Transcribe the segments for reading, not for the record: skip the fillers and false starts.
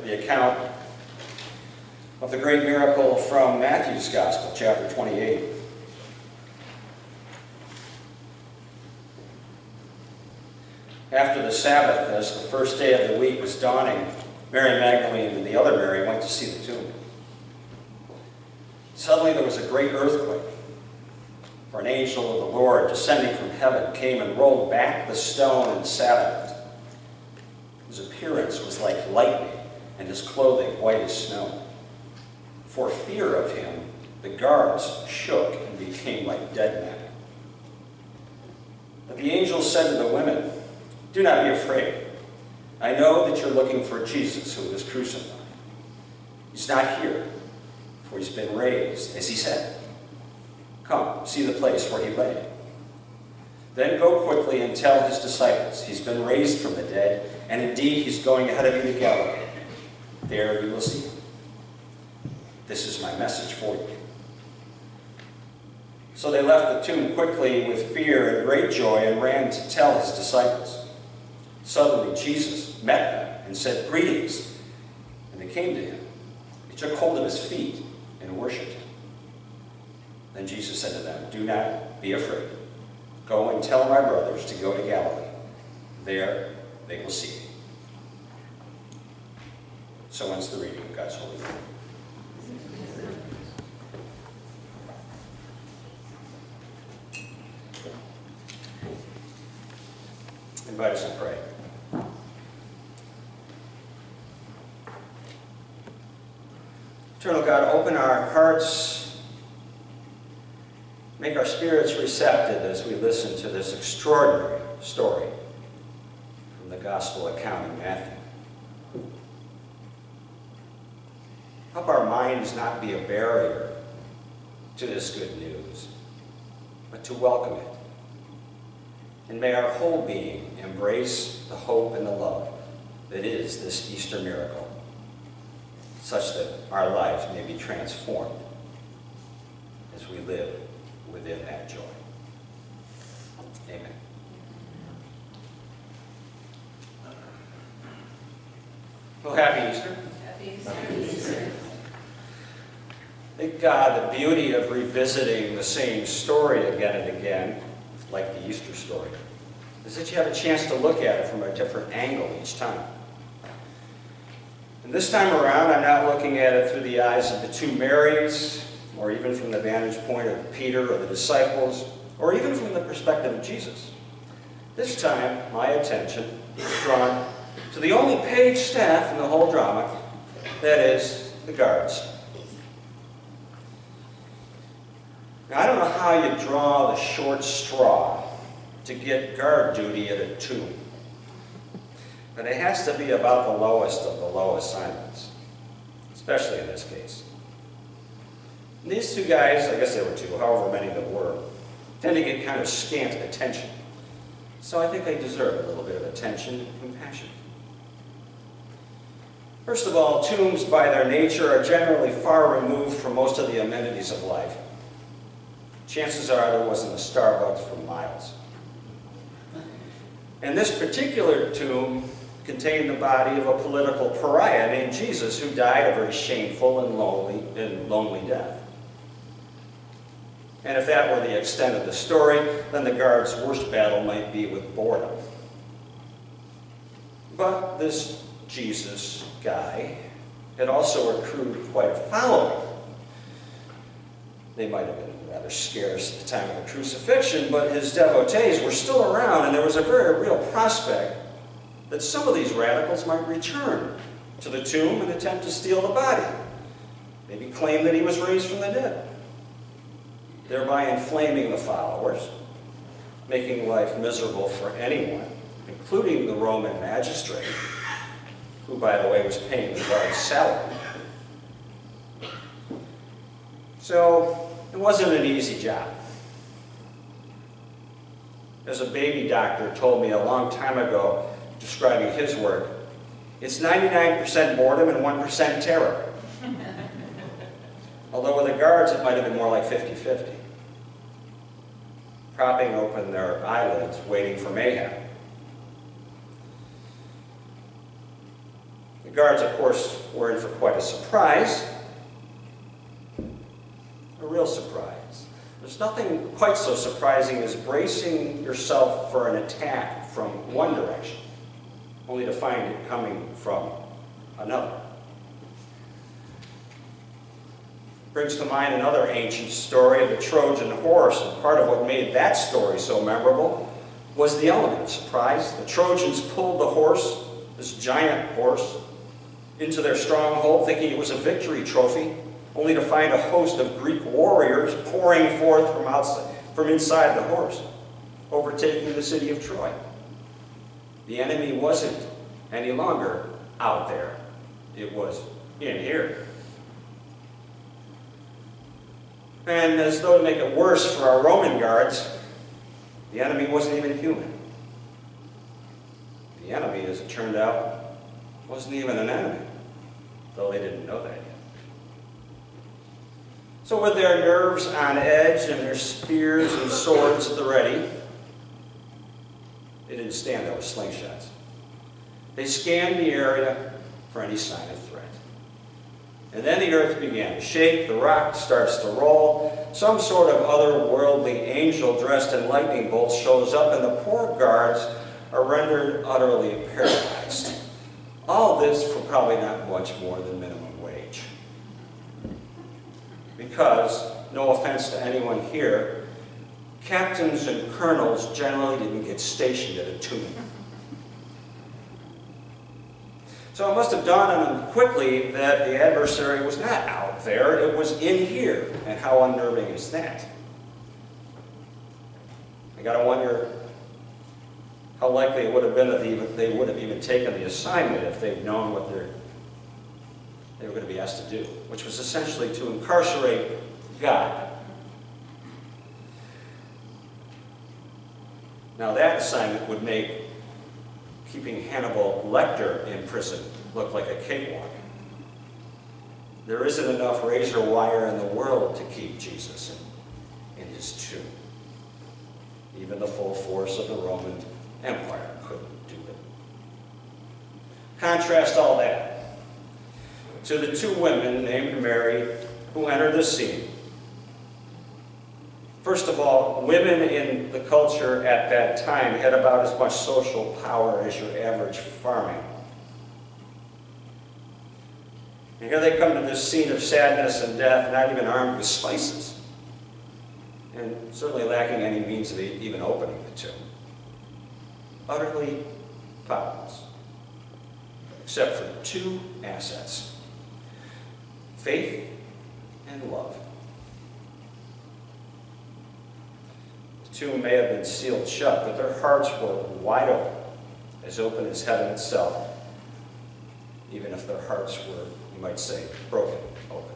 the account of the great miracle from Matthew's Gospel, chapter 28. After the Sabbath, as the first day of the week was dawning, Mary Magdalene and the other Mary went to see the tomb. Suddenly there was a great earthquake, for an angel of the Lord, descending from heaven, came and rolled back the stone and sat on it. His appearance was like lightning, and his clothing white as snow. For fear of him, the guards shook and became like dead men. But the angel said to the women, "Do not be afraid. I know that you're looking for Jesus who was crucified. He's not here, for he's been raised, as he said. Come, see the place where he lay. Then go quickly and tell his disciples he's been raised from the dead, and indeed he's going ahead of you to Galilee. There you will see him. This is my message for you." So they left the tomb quickly with fear and great joy and ran to tell his disciples. Suddenly Jesus met them and said, "Greetings." And they came to him. He took hold of his feet and worshipped him. Then Jesus said to them, "Do not be afraid. Go and tell my brothers to go to Galilee. There they will see me." So ends the reading of God's holy word. Invite us to pray. Eternal God, open our hearts, make our spirits receptive as we listen to this extraordinary story from the Gospel account in Matthew. Help our minds not be a barrier to this good news, but to welcome it. And may our whole being embrace the hope and the love that is this Easter miracle, such that our lives may be transformed as we live within that joy. Amen. Well, happy Easter. Happy Easter. Thank God, the beauty of revisiting the same story again and again, like the Easter story, is that you have a chance to look at it from a different angle each time. And this time around, I'm not looking at it through the eyes of the two Marys, or even from the vantage point of Peter or the disciples, or even from the perspective of Jesus. This time, my attention is drawn to the only paid staff in the whole drama, that is, the guards. Now, I don't know how you draw the short straw to get guard duty at a tomb, but it has to be about the lowest of the low assignments, especially in this case. And these two guys, I guess there were two, however many there were, tend to get kind of scant attention. So I think they deserve a little bit of attention and compassion. First of all, tombs by their nature are generally far removed from most of the amenities of life. Chances are there wasn't a Starbucks for miles. And this particular tomb contained the body of a political pariah named Jesus, who died a very shameful and lonely death. And if that were the extent of the story, then the guards' worst battle might be with boredom. But this Jesus guy had also accrued quite a following. They might have been rather scarce at the time of the crucifixion, but his devotees were still around, and there was a very real prospect that some of these radicals might return to the tomb and attempt to steal the body, maybe claim that he was raised from the dead, thereby inflaming the followers, making life miserable for anyone, including the Roman magistrate, who, by the way, was paying the guard's salary. So it wasn't an easy job. As a baby doctor told me a long time ago, describing his work, it's 99% boredom and 1% terror. Although with the guards, it might have been more like 50-50. Propping open their eyelids, waiting for mayhem. The guards, of course, were in for quite a surprise. A real surprise. There's nothing quite so surprising as bracing yourself for an attack from one direction, only to find it coming from another. Brings to mind another ancient story of the Trojan horse, and part of what made that story so memorable was the element of surprise. The Trojans pulled the horse, this giant horse, into their stronghold, thinking it was a victory trophy, only to find a host of Greek warriors pouring forth from inside the horse, overtaking the city of Troy. The enemy wasn't any longer out there. It was in here. And as though to make it worse for our Roman guards, the enemy wasn't even human. The enemy, as it turned out, wasn't even an enemy, though they didn't know that yet. So with their nerves on edge and their spears and swords at the ready, they didn't stand there with slingshots. They scanned the area for any sign of threat. And then the earth began to shake, the rock starts to roll, some sort of otherworldly angel dressed in lightning bolts shows up, and the poor guards are rendered utterly paralyzed. All this for probably not much more than minimum wage. Because, no offense to anyone here, captains and colonels generally didn't get stationed at a tomb. So it must have dawned on them quickly that the adversary was not out there, it was in here. And how unnerving is that? I gotta wonder how likely it would have been that they would have even taken the assignment if they'd known what they were going to be asked to do, which was essentially to incarcerate God. Now that assignment would make keeping Hannibal Lecter in prison look like a cakewalk. There isn't enough razor wire in the world to keep Jesus in his tomb. Even the full force of the Roman Empire couldn't do it. Contrast all that to the two women named Mary who entered the scene. First of all, women in the culture at that time had about as much social power as your average farming. And here they come to this scene of sadness and death, not even armed with spices, and certainly lacking any means of even opening the tomb. Utterly powerless, except for two assets: faith and love. The tomb may have been sealed shut, but their hearts were wide open as heaven itself, even if their hearts were, you might say, broken open.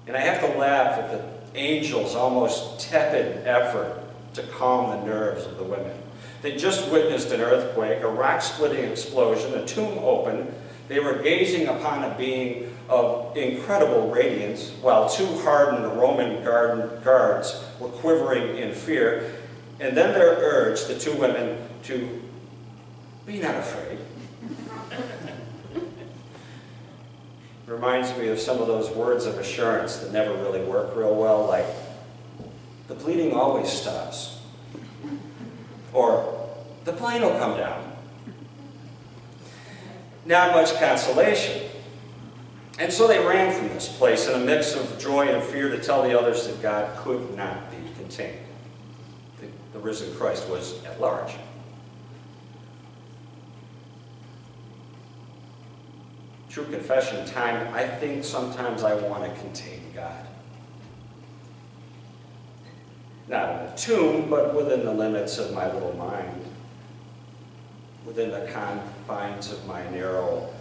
And I have to laugh at the angels' almost tepid effort to calm the nerves of the women. They just witnessed an earthquake, a rock-splitting explosion, a tomb open. They were gazing upon a being of incredible radiance, while two hardened Roman guards were quivering in fear. And then they're urged, the two women, to be not afraid. Reminds me of some of those words of assurance that never really work real well, like, the bleeding always stops. Or, the plane will come down. Not much consolation. And so they ran from this place in a mix of joy and fear to tell the others that God could not be contained. The risen Christ was at large. True confession time, I think sometimes I want to contain God. Not in a tomb, but within the limits of my little mind, within the confines of my narrow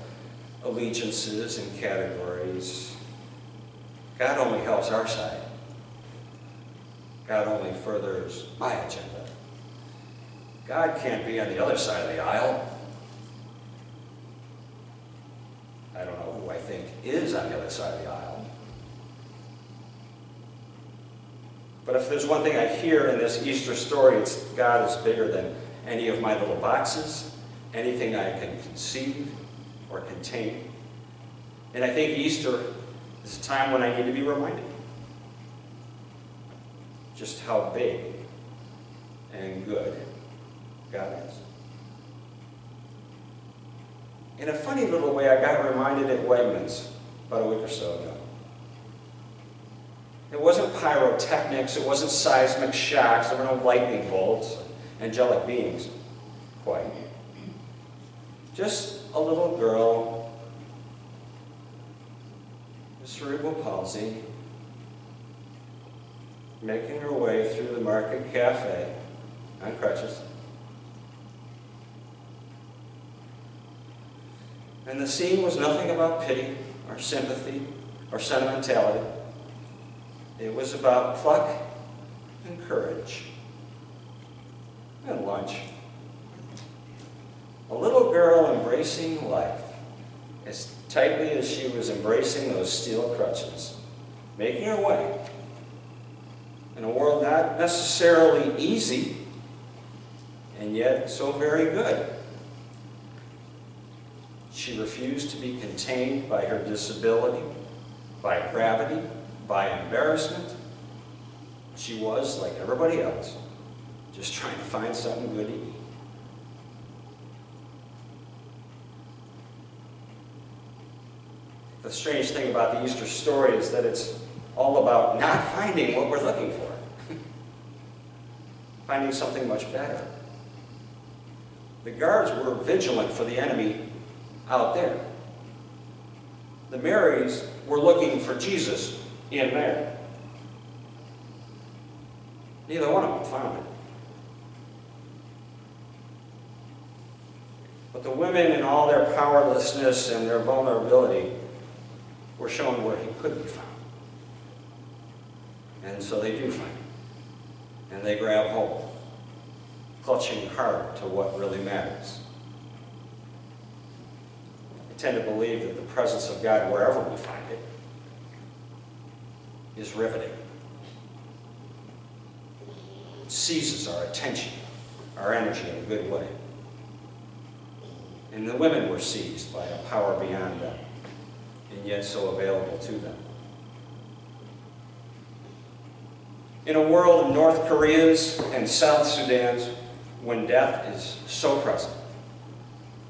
allegiances and categories. God only helps our side. God only furthers my agenda. God can't be on the other side of the aisle. I don't know who I think is on the other side of the aisle. But if there's one thing I hear in this Easter story, it's God is bigger than any of my little boxes, anything I can conceive or contain. And I think Easter is a time when I need to be reminded just how big and good God is. In a funny little way, I got reminded at Wegmans about a week or so ago. It wasn't pyrotechnics, it wasn't seismic shocks, there were no lightning bolts, angelic beings, quite. Just a little girl with cerebral palsy making her way through the market cafe on crutches. And the scene was nothing about pity or sympathy or sentimentality. It was about pluck and courage and lunch. A little girl embracing life as tightly as she was embracing those steel crutches, making her way in a world not necessarily easy, and yet so very good. She refused to be contained by her disability, by gravity, by embarrassment. She was, like everybody else, just trying to find something good to eat. The strange thing about the Easter story is that it's all about not finding what we're looking for. Finding something much better. The guards were vigilant for the enemy out there. The Marys were looking for Jesus in there. Neither one of them found it. But the women, in all their powerlessness and their vulnerability, were shown where he could be found. And so they do find him. And they grab hold, clutching hard to what really matters. I tend to believe that the presence of God, wherever we find it, is riveting. It seizes our attention, our energy in a good way. And the women were seized by a power beyond them, and yet so available to them. In a world of North Koreas and South Sudans, when death is so present,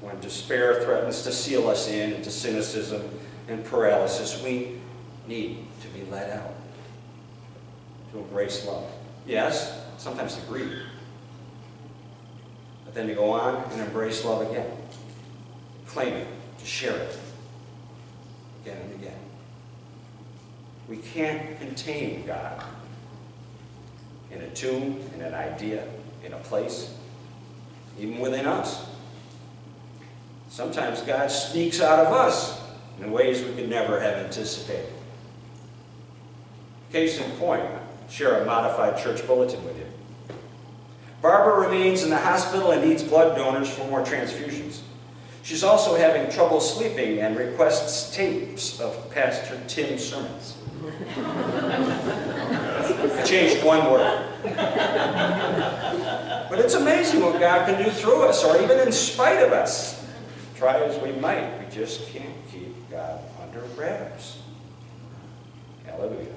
when despair threatens to seal us in into cynicism and paralysis, we need to be let out, to embrace love. Yes, sometimes to grieve, but then to go on and embrace love again, claim it, to share it, again and again. We can't contain God in a tomb, in an idea, in a place, even within us. Sometimes God sneaks out of us in ways we could never have anticipated. Case in point, I'll share a modified church bulletin with you. Barbara remains in the hospital and needs blood donors for more transfusions. She's also having trouble sleeping and requests tapes of Pastor Tim's sermons. I changed one word. But it's amazing what God can do through us, or even in spite of us. Try as we might, we just can't keep God under wraps. Hallelujah.